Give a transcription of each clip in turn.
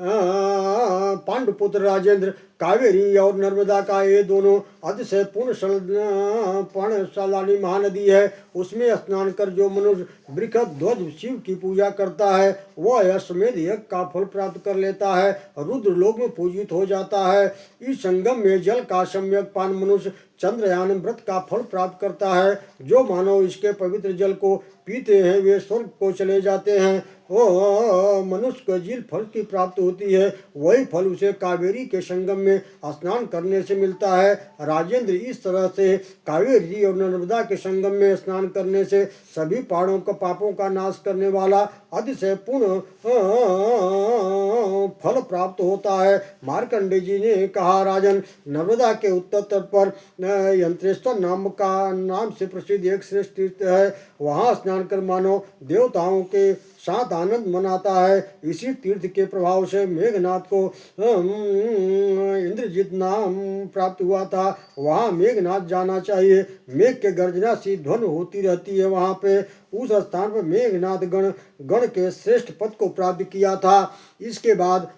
पांडुपुत्र राजेंद्र, कावेरी और नर्मदा का ये दोनों अतिशय पुण्यशालिनी महानदी है। उसमें स्नान कर जो मनुष्य बृहद ध्वज शिव की पूजा करता है वह अश्वमेध यज्ञ का फल प्राप्त कर लेता है, रुद्र लोक में पूजित हो जाता है। इस संगम में जल का सम्यक पान मनुष्य चंद्रयान व्रत का फल प्राप्त करता है। जो मानव इसके पवित्र जल को पीते हैं वे स्वर्ग को चले जाते हैं। वो मनुष्य को जिस फल की प्राप्ति होती है वही फल उसे कावेरी के संगम में स्नान करने से मिलता है। राजेंद्र, इस तरह से कावेरी और नर्मदा के संगम में स्नान करने से सभी पहाड़ों का पापों का नाश करने वाला अतिशय पूर्ण फल प्राप्त होता है। मार्कंडे जी ने कहा, राजन, नर्मदा के उत्तर तट पर यंत्रेश्वर नाम से प्रसिद्ध एक श्रेष्ठ तीर्थ है। वहाँ स्नान कर मानव देवताओं के साथ आनंद मनाता है। इसी तीर्थ के प्रभाव से मेघनाथ को इंद्रजित नाम प्राप्त हुआ था। वहाँ मेघनाथ जाना चाहिए। मेघ के गर्जना सी ध्वनि होती रहती है। वहाँ पे उस स्थान पर मेघनाथ गण के श्रेष्ठ पद को प्राप्त किया था। इसके बाद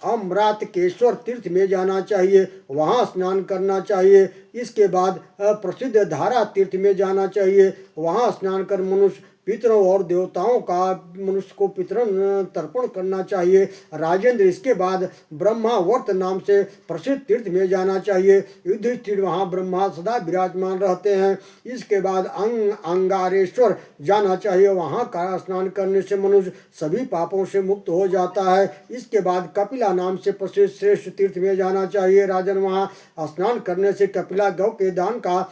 अमरातकेश्वर तीर्थ में जाना चाहिए, वहाँ स्नान करना चाहिए। इसके बाद प्रसिद्ध धारा तीर्थ में जाना चाहिए, वहाँ स्नान कर मनुष्य पितरों और देवताओं का मनुष्य को पितरन तर्पण करना चाहिए। राजेंद्र, इसके बाद ब्रह्मावर्त नाम से प्रसिद्ध तीर्थ में जाना चाहिए। युधिष्ठिर, वहाँ ब्रह्मा सदा विराजमान रहते हैं। इसके बाद अंगारेश्वर जाना चाहिए, वहाँ का स्नान करने से मनुष्य सभी पापों से मुक्त हो जाता है। इसके बाद कपिला नाम से प्रसिद्ध श्रेष्ठ तीर्थ में जाना चाहिए। राजन, वहाँ स्नान करने से कपिला गौ के दान का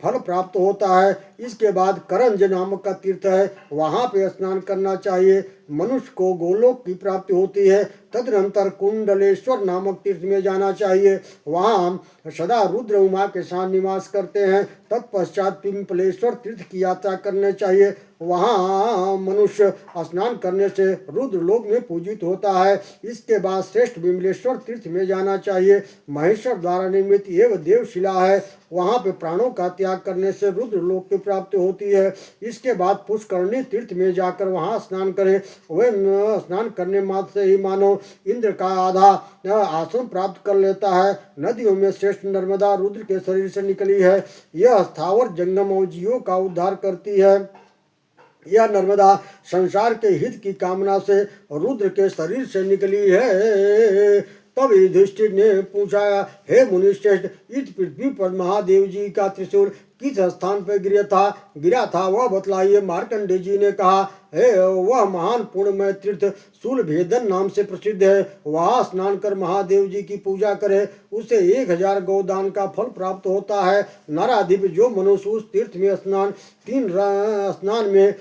फल प्राप्त होता है। इसके बाद करंज नामक का तीर्थ है, वहाँ पे स्नान करना चाहिए, मनुष्य को गोलोक की प्राप्ति होती है। तदनंतर कुंडलेश्वर नामक तीर्थ में जाना चाहिए, वहाँ सदा रुद्र उमा के साथ निवास करते हैं। तत्पश्चात पिंपलेश्वर तीर्थ की यात्रा करने चाहिए, वहाँ मनुष्य स्नान करने से रुद्र लोक में पूजित होता है। इसके बाद श्रेष्ठ विमलेश्वर तीर्थ में जाना चाहिए, महेश्वर द्वारा निर्मित एवं देवशिला है, वहाँ पे प्राणों का त्याग करने से रुद्र लोक की प्राप्ति होती है। इसके बाद पुष्करणी तीर्थ में जाकर वहाँ स्नान करें, वह स्नान करने मात्र से ही मानो इंद्र का आधा आसन प्राप्त कर लेता है। नदियों में श्रेष्ठ नर्मदा रुद्र के शरीर से निकली है, यह स्थावर जंगम और जीवों का उद्धार करती है। यह नर्मदा संसार के हित की कामना से रुद्र के शरीर से निकली है। तब युधिष्ठिर ने पूछा, हे मुनिश्रेष्ठ, इस पृथ्वी पर महादेव जी का त्रिशूल किस स्थान पर गिरा था वह बतलाइए। मार्कंडे जी ने कहा, वह महान पुण्यमय तीर्थ शूलभेदन नाम से प्रसिद्ध है, वहाँ स्नान कर महादेव जी की पूजा करे, उसे 1000 गौदान का फल प्राप्त होता है। नराधिप, जो मनुष्य उस तीर्थ स्नान में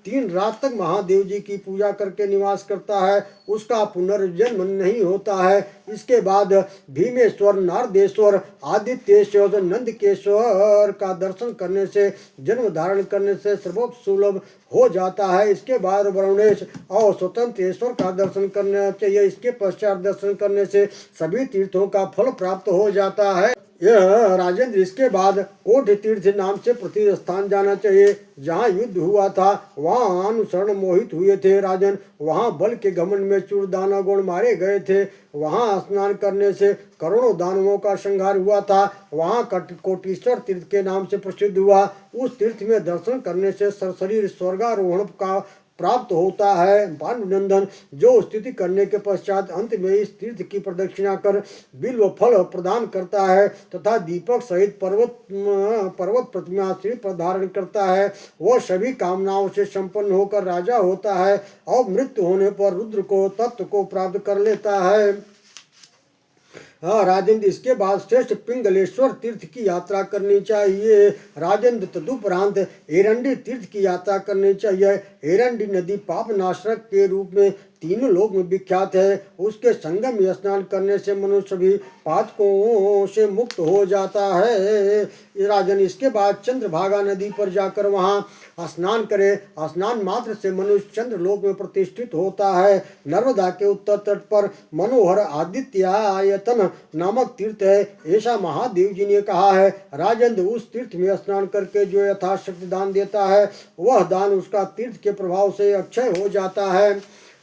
3 रात तक महादेव जी की पूजा करके निवास करता है, उसका पुनर्जन्म नहीं होता है। इसके बाद भीमेश्वर, नारदेश्वर, आदित्येश्वर, नंदकेश्वर का दर्शन करने से, जन्म धारण करने से सर्वोच्च सुलभ हो जाता है। इसके बाद वरुणेश और स्वतंत्रेश्वर का दर्शन करना चाहिए। इसके पश्चात दर्शन करने से सभी तीर्थों का फल प्राप्त हो जाता है। यह राजेंद्र, इसके बाद कोट तीर्थ नाम से प्रसिद्ध स्थान जाना चाहिए, जहाँ युद्ध हुआ था, वहाँ अनुसरण मोहित हुए थे। राजन, वहाँ बल के घमंड में चूर दानवगण मारे गए थे, वहाँ स्नान करने से करोड़ों दानवों का संहार हुआ था। वहाँ कोटीश्वर तीर्थ के नाम से प्रसिद्ध हुआ। उस तीर्थ में दर्शन करने से शरीर स्वर्गारोहण का प्राप्त होता है। पांडुनंदन, जो स्थिति करने के पश्चात अंत में इस तीर्थ की प्रदक्षिणा कर बिल्व फल प्रदान करता है तथा दीपक सहित पर्वत प्रतिमा श्री पर धारण करता है, वह सभी कामनाओं से संपन्न होकर राजा होता है और मृत्यु होने पर रुद्र को तत्व को प्राप्त कर लेता है। राजेंद्र, इसके बाद श्रेष्ठ पिंगलेश्वर तीर्थ की यात्रा करनी चाहिए। राजेंद्र, तदुपरांत एरंडी तीर्थ की यात्रा करनी चाहिए। एरंडी नदी पाप नाशक के रूप में तीनों लोक में विख्यात है। उसके संगम में स्नान करने से मनुष्य भी पातकों से मुक्त हो जाता है। राजन, इसके बाद चंद्रभागा नदी पर जाकर वहाँ स्नान करे। स्नान मात्र से मनुष्य चंद्रलोक में प्रतिष्ठित होता है। नर्मदा के उत्तर तट पर मनोहर आदित्यायतन नामक तीर्थ है, ऐसा महादेव जी ने कहा है। राजेंद्र, उस तीर्थ में स्नान करके जो यथाशक्ति दान देता है, वह दान उसका तीर्थ के प्रभाव से अक्षय हो जाता है।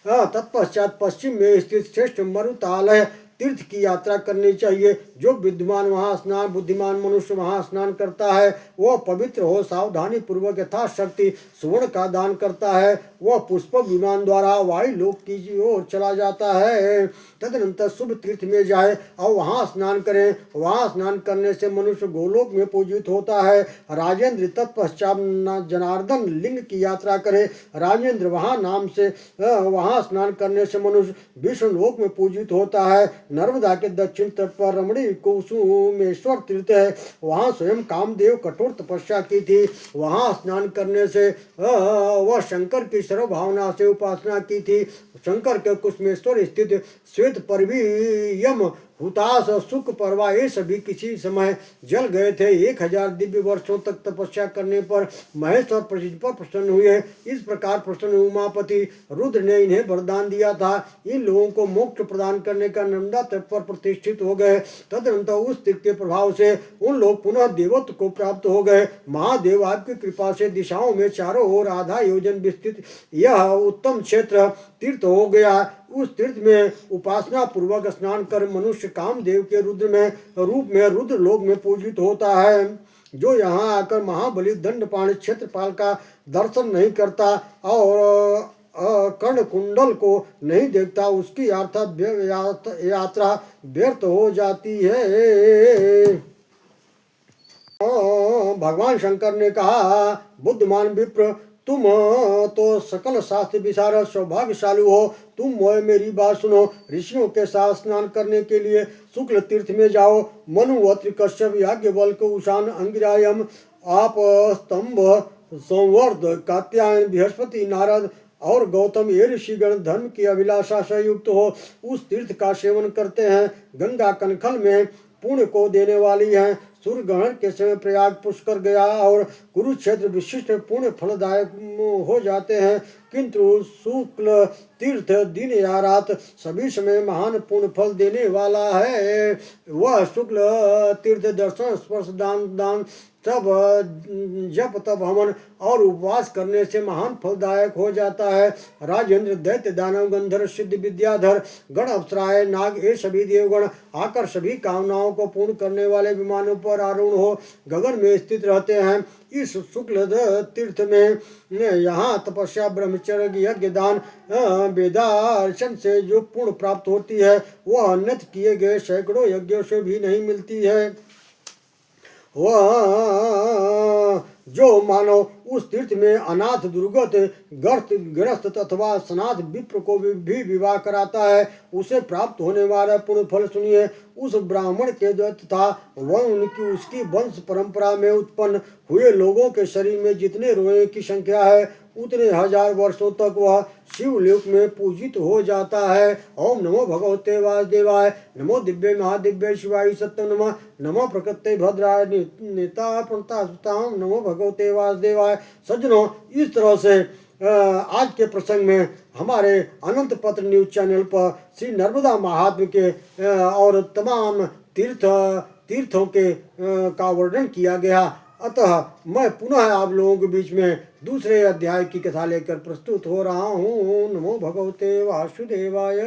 तत्पश्चात पश्चिम में स्थित श्रेष्ठ मरुतालय तीर्थ की यात्रा करनी चाहिए। जो विद्वान वहाँ स्नान बुद्धिमान मनुष्य वहाँ स्नान करता है वह पवित्र हो सावधानी पूर्वक यथाशक्ति सुवर्ण का दान करता है। वह पुष्पक विमान द्वारा वायु लोक की ओर चला जाता है। तदनंतर शुभ तीर्थ में जाए और वहाँ स्नान करें। वहाँ स्नान करने से मनुष्य गोलोक में पूजित होता है। राजेंद्र तत्पश्चात जनार्दन लिंग की यात्रा करे। राजेंद्र वहाँ नाम से वहाँ स्नान करने से मनुष्य विष्णु लोक में पूजित होता है। नर्मदा के दक्षिण तट पर रमणी कुसुमेश्वर तीर्थ है। वहाँ स्वयं कामदेव कठोर तपस्या की थी। वहाँ स्नान करने से वह शंकर की सर्व भावना से उपासना की थी। शंकर के कुसुमेश्वर स्थित श्वेत परवी यम हुताश सुख परवा ये सभी किसी समय जल गए थे। 1000 दिव्य वर्षों तक तपस्या करने पर महेश और पृथ्वी पर प्रसन्न हुए। इस प्रकार प्रसन्न उमापति रुद्र ने इन्हें वरदान दिया था। इन लोगों को मोक्ष प्रदान करने का नर्मदा तट पर प्रतिष्ठित हो गए। तदनंतर उस तीर्थ के प्रभाव से उन लोग पुनः देवत्व को प्राप्त हो गए। महादेव आपकी कृपा से दिशाओं में चारों ओर आधा योजन विस्तृत यह उत्तम क्षेत्र तीर्थ हो गया। उस तीर्थ में उपासना पूर्वक स्नान कर मनुष्य कामदेव के रूप में रुद्र लोक में पूजित होता है। जो यहाँ आकर महाबली दंडपाणि क्षेत्रपाल का दर्शन नहीं करता और कर्ण कुंडल को नहीं देखता उसकी यात्रा व्यर्थ हो जाती है। भगवान शंकर ने कहा, बुद्धिमान विप्र तुम तो सकल शास्त्र विशारद सौभाग्यशाली हो। तुम मोय मेरी बात सुनो। ऋषियों के साथ स्नान करने के लिए शुक्ल तीर्थ में जाओ। मनु अत्रि कश्यप याज्ञवल्क्य उषान अंगिरायम आप स्तंभ संवर्ध कात्यायन बृहस्पति नारद और गौतम ये ऋषिगण धर्म की अभिलाषा से युक्त हो उस तीर्थ का सेवन करते हैं। गंगा कनखल में पुण्य को देने वाली है। सूर्य ग्रहण के समय प्रयाग पुष्कर गया और कुरुक्षेत्र विशिष्ट पुण्य फलदायक हो जाते हैं। किंतु शुक्ल तीर्थ दिन या रात सभी समय महान पुण्य फल देने वाला है। वह शुक्ल तीर्थ दर्शन स्पर्श दान तब जप तप हवन और उपवास करने से महान फलदायक हो जाता है। राजेंद्र दैत्य दानव गंधर्व सिद्ध विद्याधर गण अप्सराएं नाग ये सभी देवगण आकर सभी कामनाओं को पूर्ण करने वाले विमानों पर आरूढ़ हो गगन में स्थित रहते हैं। इस शुक्ल तीर्थ में यहाँ तपस्या ब्रह्मचर्य यज्ञ दान वेदार्चन से जो पुण्य प्राप्त होती है वह अन्यत्र किए गए सैकड़ों यज्ञों से भी नहीं मिलती है। वह जो मानव उस तीर्थ में अनाथ दुर्गत ग्रस्त अथवा सनाथ विप्र को भी विवाह कराता है उसे प्राप्त होने वाला पुण्य फल सुनिए। उस ब्राह्मण के तथा वह उसकी वंश परंपरा में उत्पन्न हुए लोगों के शरीर में जितने रोए की संख्या है उतने 1000 वर्षों तक वह शिवलोक में पूजित हो जाता है। ओम नमो भगवते वासुदेवाय। नमो दिव्य महादिव्य शिवाय सत्यम नमः। नमो प्रकृते भद्राय नेता प्रताम। नमो भगवते वासुदेवाय। सज्जनों, इस तरह से आज के प्रसंग में हमारे अनंत पत्र न्यूज चैनल पर श्री नर्मदा महात्म्य के और तमाम तीर्थों के का वर्णन किया गया। अतः मैं पुनः आप लोगों के बीच में दूसरे अध्याय की कथा लेकर प्रस्तुत हो रहा हूँ। नमो भगवते वासुदेवाय।